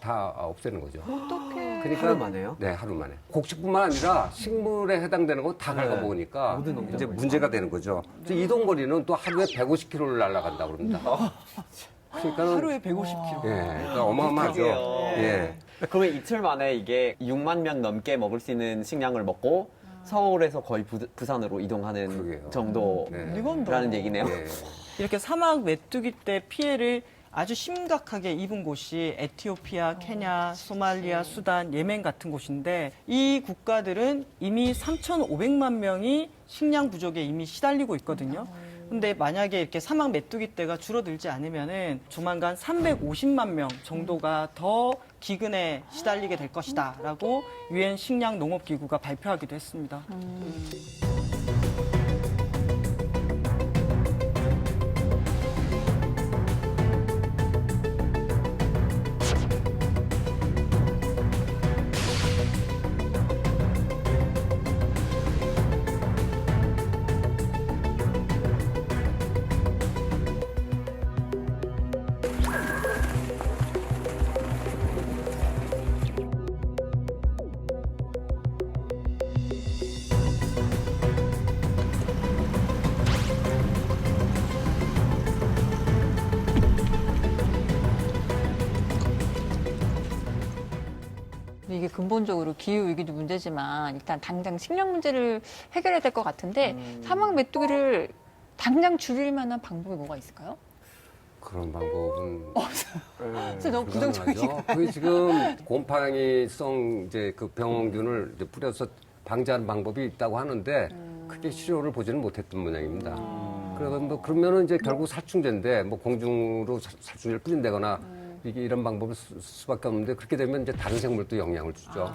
다 없애는 거죠. 어떡해. 그러니까 하루 만에요? 네, 하루 만에. 곡식뿐만 아니라 식물에 해당되는 거 다 갉아먹으니까 이제 문제가 되는 거죠. 그래서 이동 거리는 또 하루에 150km를 날아간다고 그럽니다. 그러니까 하루에 150kg. 예, 그러니까 어마어마하죠. 예. 그러면 이틀 만에 이게 6만 명 넘게 먹을 수 있는 식량을 먹고 서울에서 거의 부산으로 이동하는 그러게요. 정도라는 얘기네요. 예. 이렇게 사막 메뚜기 떼 피해를 아주 심각하게 입은 곳이 에티오피아, 케냐, 소말리아, 수단, 예멘 같은 곳인데 이 국가들은 이미 3,500만 명이 식량 부족에 이미 시달리고 있거든요. 근데 만약에 이렇게 사막 메뚜기 떼가 줄어들지 않으면은 조만간 350만 명 정도가 더 기근에 시달리게 될 것이다라고 유엔 식량 농업 기구가 발표하기도 했습니다. 이게 근본적으로 기후 위기도 문제지만 일단 당장 식량 문제를 해결해야 될 것 같은데 사막 메뚜기를 당장 줄일 만한 방법이 뭐가 있을까요? 그런 방법은 진짜 너무 부정적이니까. 그게 지금 곰팡이성 이제 그 병균을 이제 뿌려서 방지하는 방법이 있다고 하는데 크게 실효를 보지는 못했던 모양입니다. 그러면은 이제 결국 살충제인데 뭐 공중으로 살충제를 뿌린다거나 이게 이런 방법을 쓸 수밖에 없는데 그렇게 되면 이제 다른 생물도 영향을 주죠.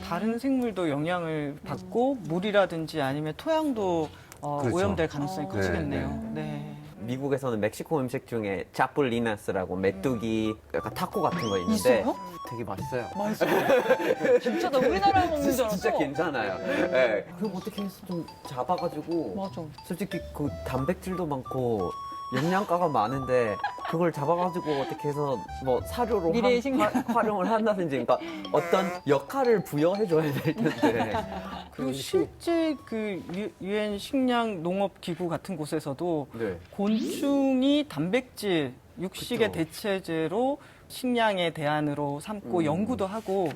다른 생물도 영향을 받고 물이라든지 아니면 토양도 그렇죠. 오염될 가능성이 커지겠네요. 네. 미국에서는 멕시코 음식 중에 차뿔리나스라고 메뚜기 약간 타코 같은 거 있는데 있어요? 되게 맛있어요. 맛있어요. 진짜 나 우리나라 먹는 줄 알았어. 진짜 괜찮아요. 네. 그럼 어떻게 해서 좀 잡아가지고 맞아. 솔직히 그 단백질도 많고 영양가가 많은데 그걸 잡아가지고 어떻게 해서 뭐 사료로 미래의 식량. 활용을 한다든지 그러니까 어떤 역할을 부여해줘야 될 텐데. 그리고 실제 그 유엔 식량 농업 기구 같은 곳에서도 네. 곤충이 단백질 육식의 그쵸. 대체제로 식량의 대안으로 삼고 연구도 하고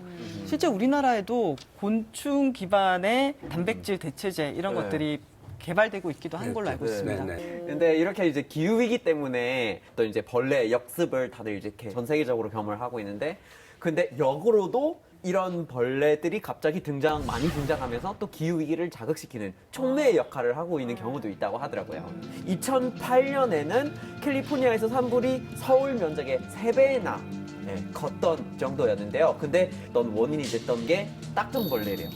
실제 우리나라에도 곤충 기반의 단백질 대체제 이런 네. 것들이 개발되고 있기도 한 걸로 알고 네, 있습니다. 근데 이렇게 이제 기후위기 때문에 또 이제 벌레 역습을 다들 이제 이렇게 전 세계적으로 경험을 하고 있는데 근데 역으로도 이런 벌레들이 갑자기 많이 등장하면서 또 기후위기를 자극시키는 촉매의 역할을 하고 있는 경우도 있다고 하더라고요. 2008년에는 캘리포니아에서 산불이 서울 면적의 3배나 컸던 정도였는데요. 근데 어떤 원인이 됐던 게 딱정벌레래요.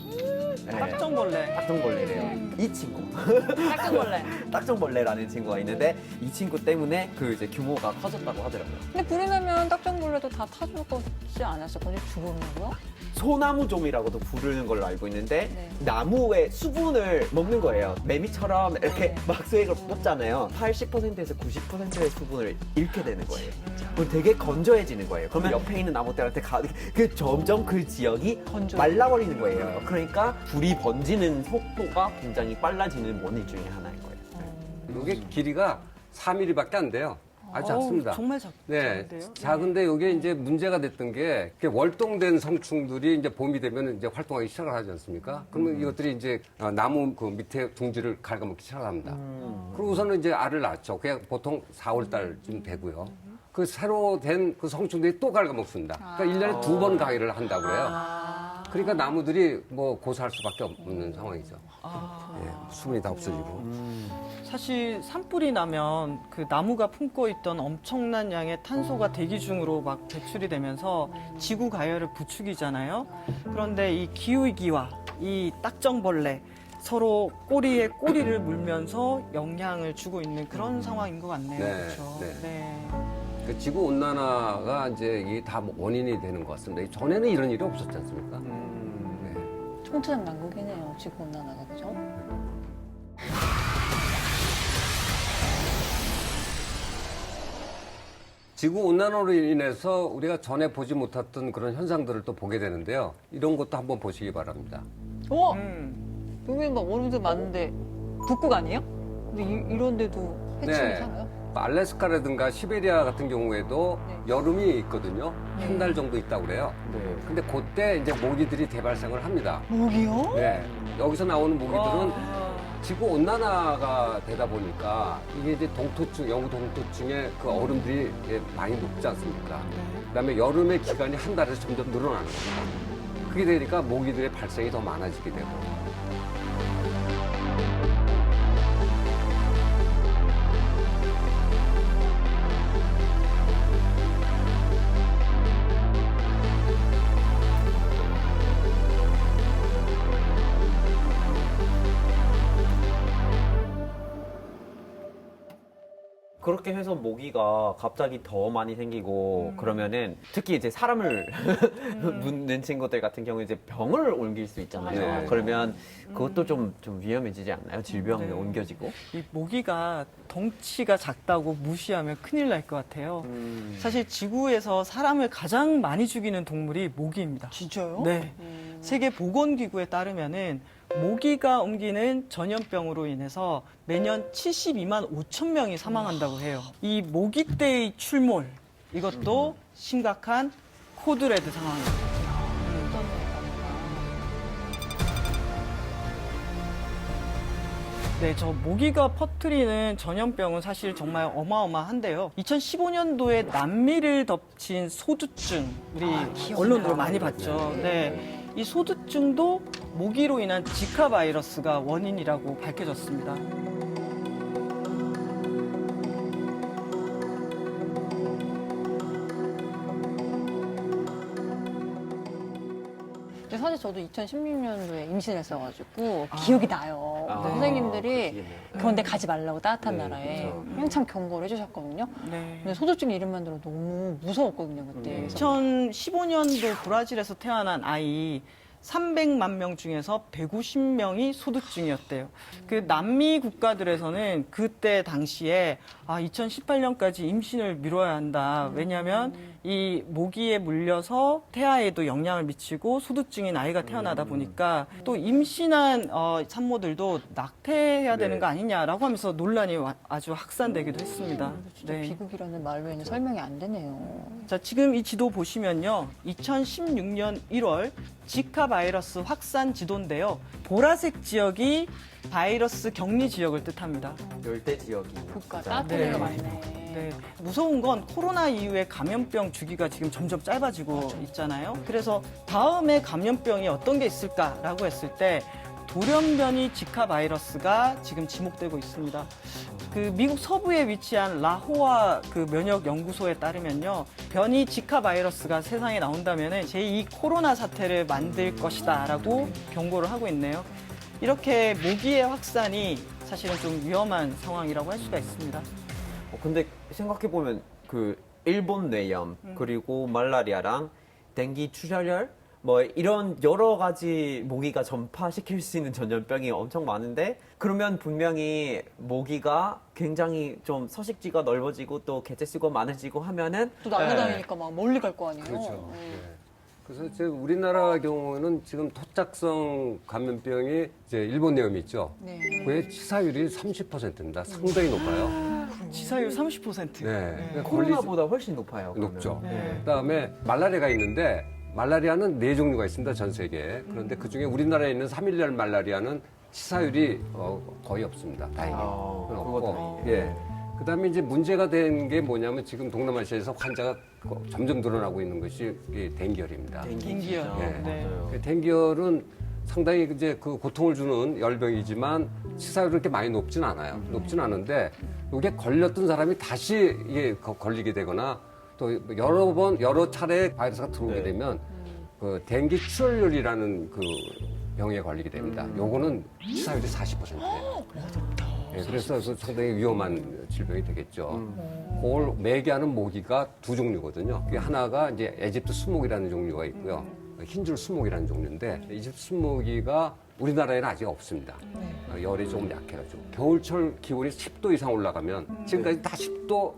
딱정벌레. 딱정벌레래요. 이 친구. 딱정벌레. 딱정벌레라는 친구가 있는데 이 친구 때문에 그 이제 규모가 커졌다고 하더라고요. 근데 불이 나면 딱정벌레도 다 타줄 거지 않았을 건지 죽었냐고요? 소나무종이라고도 부르는 걸로 알고 있는데 나무의 수분을 먹는 거예요. 매미처럼 이렇게 막 수액을 뽑잖아요. 80%에서 90%의 수분을 잃게 되는 거예요. 그럼 되게 건조해지는 거예요. 그러면 옆에 있는 나무들한테 점점 그 지역이 말라버리는 거예요. 그러니까 불이 번지는 속도가 굉장히 빨라지는 원인 중에 하나인 거예요. 이게 길이가 4mm밖에 안 돼요. 작습니다. 정말 작은데요? 네, 작은데 이게 이제 문제가 됐던 게 월동된 성충들이 이제 봄이 되면 이제 활동하기 시작을 하지 않습니까? 그러면 이것들이 이제 나무 그 밑에 둥지를 갉아먹기 시작합니다. 그러고서는 이제 알을 낳죠. 그게 보통 4월 달쯤 되고요. 그 새로 된 그 성충들이 또 갉아먹습니다. 그러니까 1년에 2번 가위를 한다고 그래요. 그러니까 나무들이 뭐 고사할 수밖에 없는 상황이죠. 수분이 다 없어지고. 사실 산불이 나면 그 나무가 품고 있던 엄청난 양의 탄소가 대기 중으로 막 배출이 되면서 지구 가열을 부추기잖아요. 그런데 이 기후위기와 이 딱정벌레 서로 꼬리에 꼬리를 물면서 영향을 주고 있는 그런 상황인 것 같네요. 그렇죠? 네. 그 지구 온난화가 이제 이게 다 원인이 되는 것 같습니다. 전에는 이런 일이 없었지 않습니까? 총체적 난국이네요. 지구 온난화가 그죠? 지구 온난화로 인해서 우리가 전에 보지 못했던 그런 현상들을 또 보게 되는데요. 이런 것도 한번 보시기 바랍니다. 여기 막 얼음들 많은데 북극 아니에요? 근데 이런 데도 해충이 살아요? 알래스카라든가 시베리아 같은 경우에도 여름이 있거든요. 한 달 정도 있다고 그래요. 근데 그때 이제 모기들이 대발생을 합니다. 모기요? 네. 여기서 나오는 모기들은 지구 온난화가 되다 보니까 이게 이제 영구 동토층에 그 얼음들이 많이 녹지 않습니까? 그다음에 여름의 기간이 한 달에서 점점 늘어나는 겁니다. 그게 되니까 모기들의 발생이 더 많아지게 되고. 그렇게 해서 모기가 갑자기 더 많이 생기고 그러면은 특히 이제 사람을 묻는 친구들 같은 경우 이제 병을 옮길 수 있잖아요. 그러면 그것도 좀 위험해지지 않나요? 질병이 옮겨지고. 이 모기가 덩치가 작다고 무시하면 큰일 날 것 같아요. 사실 지구에서 사람을 가장 많이 죽이는 동물이 모기입니다. 진짜요? 네. 세계보건기구에 따르면은 모기가 옮기는 전염병으로 인해서 매년 72만 5천 명이 사망한다고 해요. 이 모기떼의 출몰, 이것도 심각한 코드레드 상황입니다. 네, 저 모기가 퍼뜨리는 전염병은 사실 정말 어마어마한데요. 2015년도에 남미를 덮친 소두증, 우리 언론으로 많이 봤죠. 네. 이 소두증도 모기로 인한 지카 바이러스가 원인이라고 밝혀졌습니다. 사실 저도 2016년도에 임신했어가지고 기억이 나요. 선생님들이 그런데 가지 말라고 따뜻한 나라에 한참 경고를 해주셨거든요. 근데 소두증 이름만 들어 너무 무서웠거든요 그때. 2015년도 브라질에서 태어난 아이 300만 명 중에서 150명이 소두증이었대요. 그 남미 국가들에서는 그때 당시에 2018년까지 임신을 미뤄야 한다. 왜냐하면 이 모기에 물려서 태아에도 영향을 미치고 소두증인 아이가 태어나다 보니까 또 임신한 산모들도 낙태해야 되는 거 아니냐라고 하면서 논란이 아주 확산되기도 했습니다. 진짜 비극이라는 말 외에는 설명이 안 되네요. 자, 지금 이 지도 보시면요. 2016년 1월 지카 바이러스 확산 지도인데요. 보라색 지역이 바이러스 격리 지역을 뜻합니다. 열대 지역이. 국가 따뜻한 데가 많네. 네. 무서운 건 코로나 이후에 감염병 주기가 지금 점점 짧아지고 있잖아요. 그래서 다음에 감염병이 어떤 게 있을까라고 했을 때 돌연변이 지카 바이러스가 지금 지목되고 있습니다. 그 미국 서부에 위치한 라호아 그 면역 연구소에 따르면요, 변이 지카 바이러스가 세상에 나온다면은 제2 코로나 사태를 만들 것이다라고 경고를 하고 있네요. 이렇게 모기의 확산이 사실은 좀 위험한 상황이라고 할 수가 있습니다. 근데 생각해보면 그 일본 뇌염 그리고 말라리아랑 댕기 출혈 뭐 이런 여러 가지 모기가 전파시킬 수 있는 전염병이 엄청 많은데 그러면 분명히 모기가 굉장히 좀 서식지가 넓어지고 또 개체수가 많아지고 하면은 또 날아다니니까 막 멀리 갈 거 아니에요. 그렇죠. 그래서 이제 우리나라 경우는 지금 토착성 감염병이 이제 일본 뇌염이 있죠. 네. 그의 치사율이 30%입니다. 상당히 높아요. 치사율 30%. 네. 코로나보다 훨씬 높아요. 그러면. 높죠. 그다음에 말라리아가 있는데 말라리아는 4종류가 있습니다. 전 세계에. 그런데 그중에 우리나라에 있는 3.1년 말라리아는 치사율이 거의 없습니다. 다행히. 그건 없고. 예. 그다음에 이제 문제가 된 게 뭐냐면 지금 동남아시아에서 환자가 점점 늘어나고 있는 것이 댕기열입니다. 댕기열. 예. 네. 댕기열은 상당히 이제 그 고통을 주는 열병이지만 치사율이 그렇게 많이 높진 않아요. 높진 않은데 이게 걸렸던 사람이 다시 이게 걸리게 되거나 또 여러 차례 바이러스가 들어오게 되면 그 댕기 출혈이라는 그 병에 걸리게 됩니다. 요거는 치사율이 40%예요. 네, 그래서 그 상당히 위험한 질병이 되겠죠. 그걸 매개하는 모기가 2종류거든요. 그게 하나가 이제 에집트 수모기라는 종류가 있고요. 흰줄 수모기라는 종류인데 이집트 수모기가 우리나라에는 아직 없습니다. 열이 조금 약해가지고 겨울철 기온이 10도 이상 올라가면 지금까지 다 10도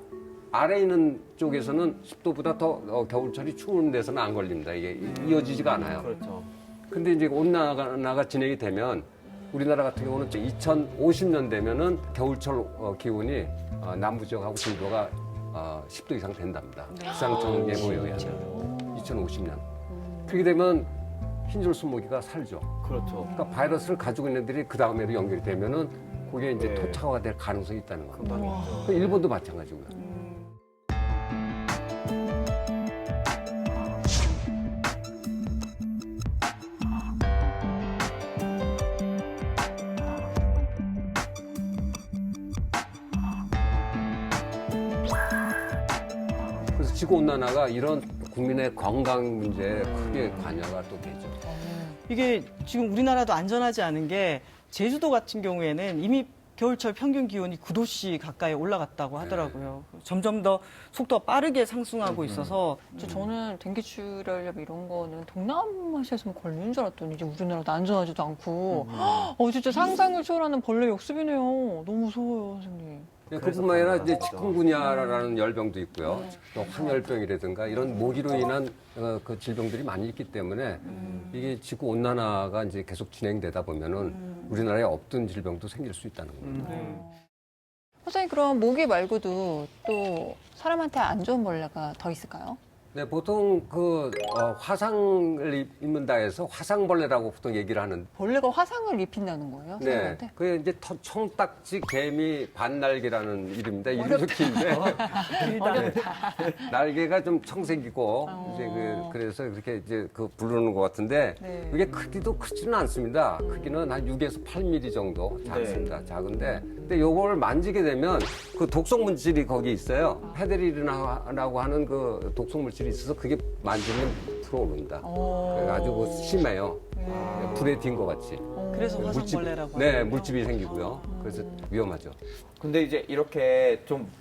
아래 있는 쪽에서는 10도보다 더 겨울철이 추운 데서는 안 걸립니다. 이게 이어지지가 않아요. 그렇죠. 근데 이제 온난화가 진행이 되면 우리나라 같은 경우는 2050년 되면은 겨울철 기온이 남부 지역하고 중도가 10도 이상 된답니다. 기상청 예보에 의하면 2050년. 그렇게 되면 흰줄 수모기가 살죠. 그렇죠. 그러니까 바이러스를 가지고 있는 애들이 그 다음에도 연결이 되면은 그게 이제 토착화가 될 가능성이 있다는 겁니다. 일본도 마찬가지고요. 그래서 지구온난화가 이런 국민의 건강 문제에 크게 관여가 또 되죠. 이게 지금 우리나라도 안전하지 않은 게 제주도 같은 경우에는 이미 겨울철 평균 기온이 9도씨 가까이 올라갔다고 하더라고요. 점점 더 속도가 빠르게 상승하고 있어서 저는 댕기 출혈염 이런 거는 동남아시아에서만 걸리는 줄 알았더니 이제 우리나라도 안전하지도 않고 진짜 상상을 초월하는 벌레 역습이네요. 너무 무서워요, 선생님. 그뿐만 아니라 이제 치kungunya라는 열병도 있고요. 또 황열병이라든가 이런 모기로 인한 그 질병들이 많이 있기 때문에 이게 지구 온난화가 이제 계속 진행되다 보면은 우리나라에 없던 질병도 생길 수 있다는 겁니다. 선생님, 그럼 모기 말고도 또 사람한테 안 좋은 벌레가 더 있을까요? 네, 보통 그 화상을 입는다 해서 화상벌레라고 보통 얘기를 하는. 벌레가 화상을 입힌다는 거예요? 네, 사람한테? 그게 이제 청딱지 개미 반날개라는 이름입니다. 이름도 긴데 날개가 좀 청색이고 이제 그래서 그렇게 이제 그 부르는 것 같은데 이게 크기도 크지는 않습니다. 크기는 한 6에서 8mm 정도 작습니다. 작은데 근데 요걸 만지게 되면 그 독성 물질이 거기 있어요. 페데릴이라고 하는 그 독성 물질이 있어서 그게 만지면 들어오른다. 그래가지고 심해요. 불에 튄 것 같이. 그래서 화상벌레라고. 네, 물집이 생기고요. 그래서 위험하죠. 근데 이제 이렇게 좀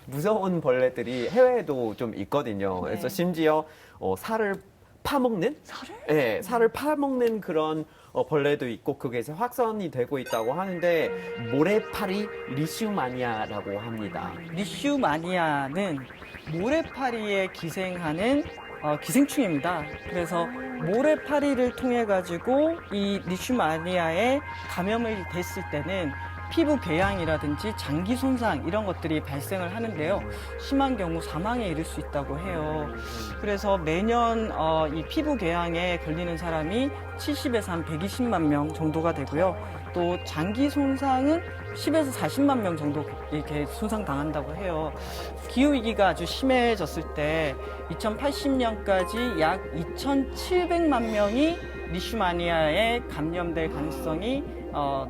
무서운 벌레들이 해외에도 좀 있거든요. 그래서 심지어 살을 파먹는? 네, 살을 파먹는 그런 벌레도 있고 그게 이제 확산이 되고 있다고 하는데 모래파리 리슈마니아라고 합니다. 리슈마니아는 모래파리에 기생하는 기생충입니다. 그래서 모래파리를 통해 가지고 이 리슈마니아에 감염이 됐을 때는 피부 궤양이라든지 장기 손상 이런 것들이 발생을 하는데요. 심한 경우 사망에 이를 수 있다고 해요. 그래서 매년 이 피부 궤양에 걸리는 사람이 70에서 한 120만 명 정도가 되고요. 또 장기 손상은 10에서 40만 명 정도 이렇게 손상당한다고 해요. 기후위기가 아주 심해졌을 때 2080년까지 약 2,700만 명이 리슈마니아에 감염될 가능성이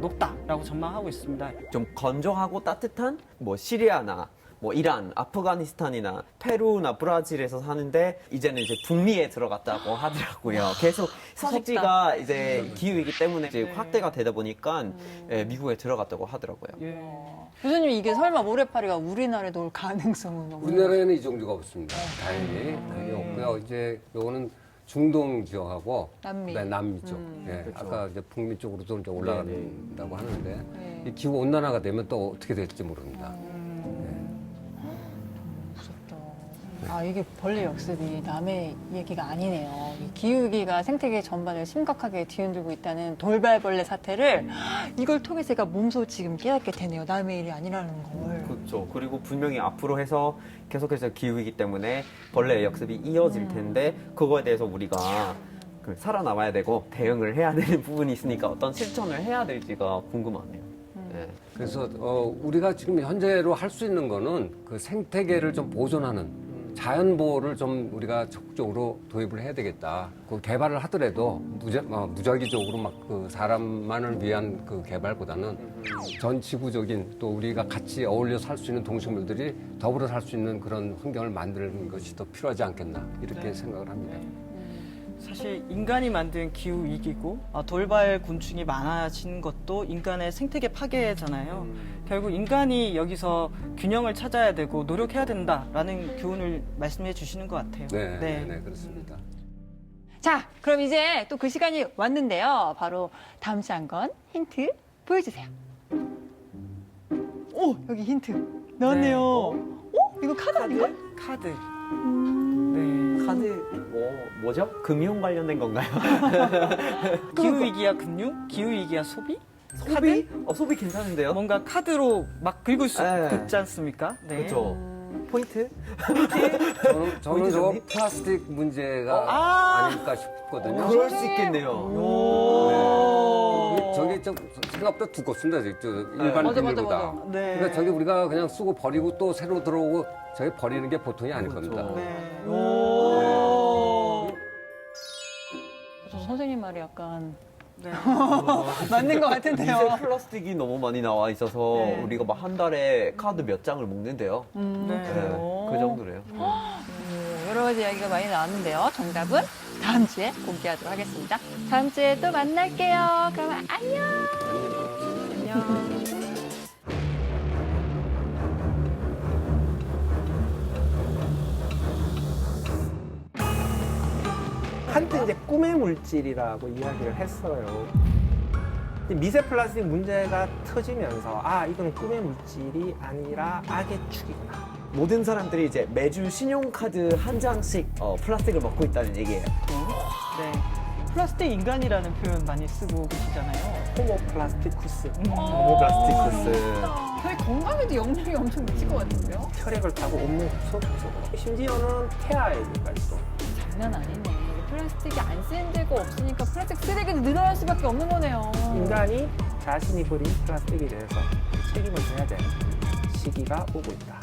높다라고 전망하고 있습니다. 좀 건조하고 따뜻한 뭐 시리아나 뭐 이란, 아프가니스탄이나 페루나 브라질에서 사는데 이제는 이제 북미에 들어갔다고 하더라고요. 계속 서식지가 이제 기후이기 때문에 이제 확대가 되다 보니까 예, 미국에 들어갔다고 하더라고요. 교수님 이게 설마 모래파리가 우리나라에도 올 가능성은 없나요? 우리나라에는 이 종류가 없습니다. 다행히 없고요. 이제 요거는 중동 지역하고 남미. 네, 남미 쪽. 예, 그렇죠. 아까 이제 북미 쪽으로도 좀 올라간다고 하는데 이 기후 온난화가 되면 또 어떻게 될지 모릅니다. 아, 이게 벌레 역습이 남의 얘기가 아니네요. 이 기후위기가 생태계 전반을 심각하게 뒤흔들고 있다는 돌발벌레 사태를 이걸 통해서 제가 몸소 지금 깨닫게 되네요. 남의 일이 아니라는 걸. 그렇죠. 그리고 분명히 앞으로 해서 계속해서 기후이기 때문에 벌레 역습이 이어질 텐데 그거에 대해서 우리가 살아남아야 되고 대응을 해야 되는 부분이 있으니까 어떤 실천을 해야 될지가 궁금하네요. 네. 그래서 우리가 지금 현재로 할 수 있는 거는 그 생태계를 좀 보존하는 자연 보호를 좀 우리가 적극적으로 도입을 해야 되겠다. 그 개발을 하더라도 무작위적으로 막 그 사람만을 위한 그 개발보다는 전 지구적인 또 우리가 같이 어울려 살 수 있는 동식물들이 더불어 살 수 있는 그런 환경을 만드는 것이 더 필요하지 않겠나 이렇게 생각을 합니다. 사실 인간이 만든 기후 위기고 돌발 곤충이 많아진 것도 인간의 생태계 파괴잖아요. 결국 인간이 여기서 균형을 찾아야 되고 노력해야 된다라는 교훈을 말씀해 주시는 것 같아요. 네, 그렇습니다. 자, 그럼 이제 또 그 시간이 왔는데요. 바로 다음 시간 건 힌트 보여주세요. 오, 여기 힌트 나왔네요. 이거 카드 아닌가? 카드. 네. 카드 뭐죠? 금융 관련된 건가요? 기후 위기야 금융? 기후 위기야 소비? 소비? 소비 괜찮은데요? 뭔가 카드로 막 긁을 수 있지 않습니까? 네. 그렇죠. 포인트? 저는 저 플라스틱 문제가 아닐까 싶거든요. 그럴 수 있겠네요. 네. 저게 좀 생각보다 두껍습니다. 일반 비닐보다. 네. 그러니까 저게 우리가 그냥 쓰고 버리고 또 새로 들어오고 저게 버리는 게 보통이 아닐 겁니다. 저 선생님 말이 약간 맞는 것 같은데요. 미세 플라스틱이 너무 많이 나와 있어서 우리가 막 한 달에 카드 몇 장을 먹는데요. 그 정도래요. 여러 가지 이야기가 많이 나왔는데요. 정답은 다음 주에 공개하도록 하겠습니다. 다음 주에 또 만날게요. 그러면 안녕. 안녕. 한때 이제 꿈의 물질이라고 이야기를 했어요. 미세 플라스틱 문제가 터지면서 이건 꿈의 물질이 아니라 악의 축이구나. 모든 사람들이 이제 매주 신용카드 한 장씩 플라스틱을 먹고 있다는 얘기예요. 네. 플라스틱 인간이라는 표현 많이 쓰고 계시잖아요. 호모 플라스티쿠스. 호모 플라스티쿠스. 저희 건강에도 영향이 엄청 미칠 것 같은데요? 혈액을 타고 온몸 구석구석으로. 심지어는 폐하에까지도. 장난 아니네. 플라스틱이 안 쓰인 데가 없으니까 플라스틱 쓰레기도 늘어날 수밖에 없는 거네요. 인간이 자신이 버린 플라스틱에 대해서 책임을 져야 되는 시기가 오고 있다.